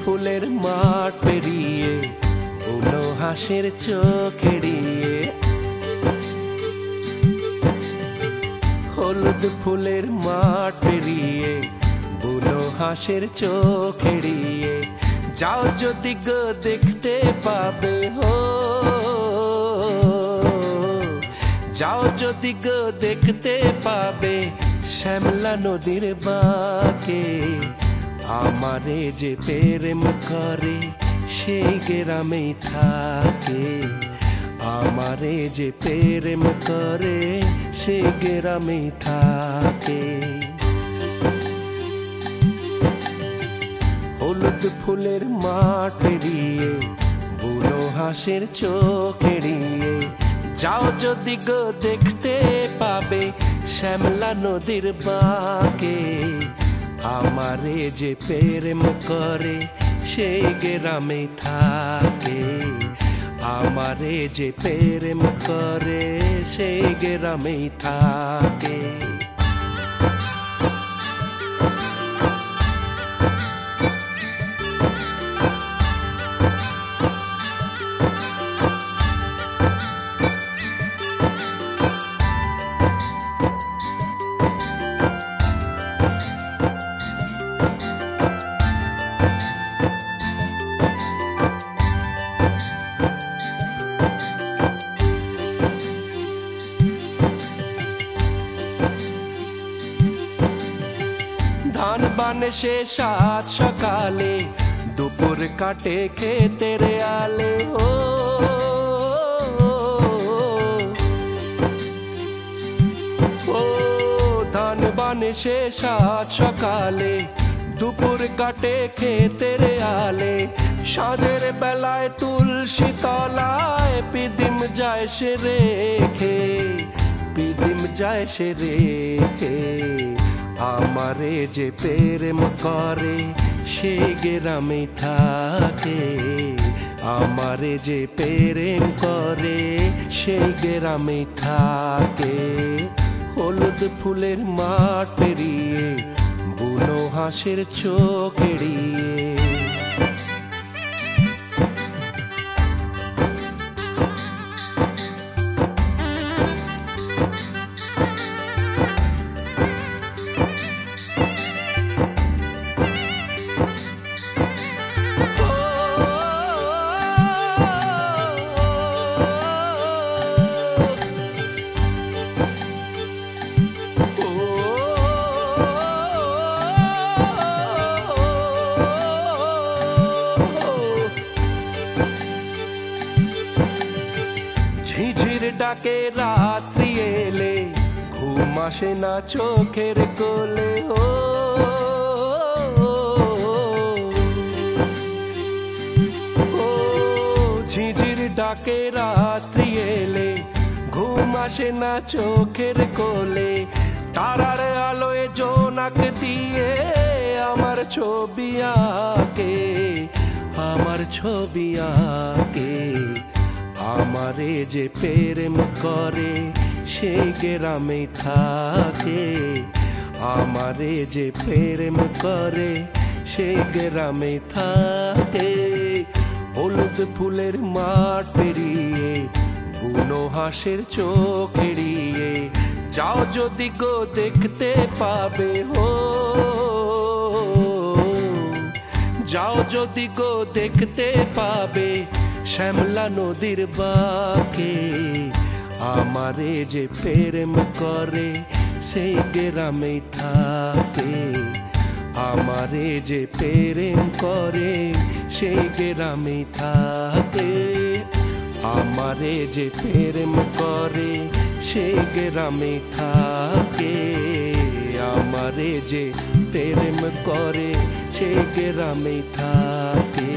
ফুলের মাঠ পেরিয়ে বুনো হাঁসের চোখ এড়িয়ে, হলুদ ফুলের মাঠ পেরিয়ে বুনো হাঁসের চোখ এড়িয়ে, যাও যদি গো দেখতে পাবে হো, যাও যদি গো দেখতে পাবে শ্যামলা নদীর বাঁকে, আমারে যে প্রেম করে সেই গ্রামেই থাকে, আমারে যে প্রেম করে সেই গ্রামেই থাকে। হলুদ ফুলের মাঠ পেরিয়ে বুনো হাঁসের চোখ এড়িয়ে, যাও যদি গো দেখতে পাবে শ্যামলা নদীর বাঁকে, আমারে যে প্রেম করে সেই গ্রামে থাকে, আমারে যে প্রেম করে সেই গ্রামে থাকে। ধান বানে সে সাত সকালে, দুপুর কাটে খেতের আলে ও, ও ধান বানে সে সাত সকালে, দুপুর কাটে খেতের আলে, সাঁঝের বেলায় তুলসী তলায় পিদিম যায় সে রেখে, পিদিম যায় সে রেখে, আমারে যে প্রেম করে সেই গ্রামে থাকে, আমারে যে প্রেম করে সেই গ্রামে থাকে। হলুদ ফুলের মাঠ পেরিয়ে বুনো হাঁসের চোখ এড়িয়ে, ঝিঝির ডাকে রাত্রি এলে ঘুম আসে না চোখের কোলে ও, ও ঝিঝির ডাকে রাত্রি এলে ঘুম আসে না চোখের কোলে, তারার আলোয় জোনাক দিয়ে আমার ছবি আঁকে, আমার ছবি আঁকে, আমারে যে প্রেম করে সেই গ্রামে থাকে, আমারে যে প্রেম করে সেই গ্রামে থাকে। হলুদ ফুলের মাঠ পেরিয়ে বুনো হাঁসের চোখ এড়িয়ে, যাও যদি গো দেখতে পাবে হো, যাও যদি গো দেখতে পাবে শ্যামলা নদীর বাঁকে, আমারে যে প্রেম করে সেই গ্রামে থাকে, আমারে যে প্রেম করে সেই গ্রামে থাকে, আমারে যে প্রেম করে সেই গ্রামে থাকে, আমারে যে প্রেম করে সেই গ্রামে থাকে।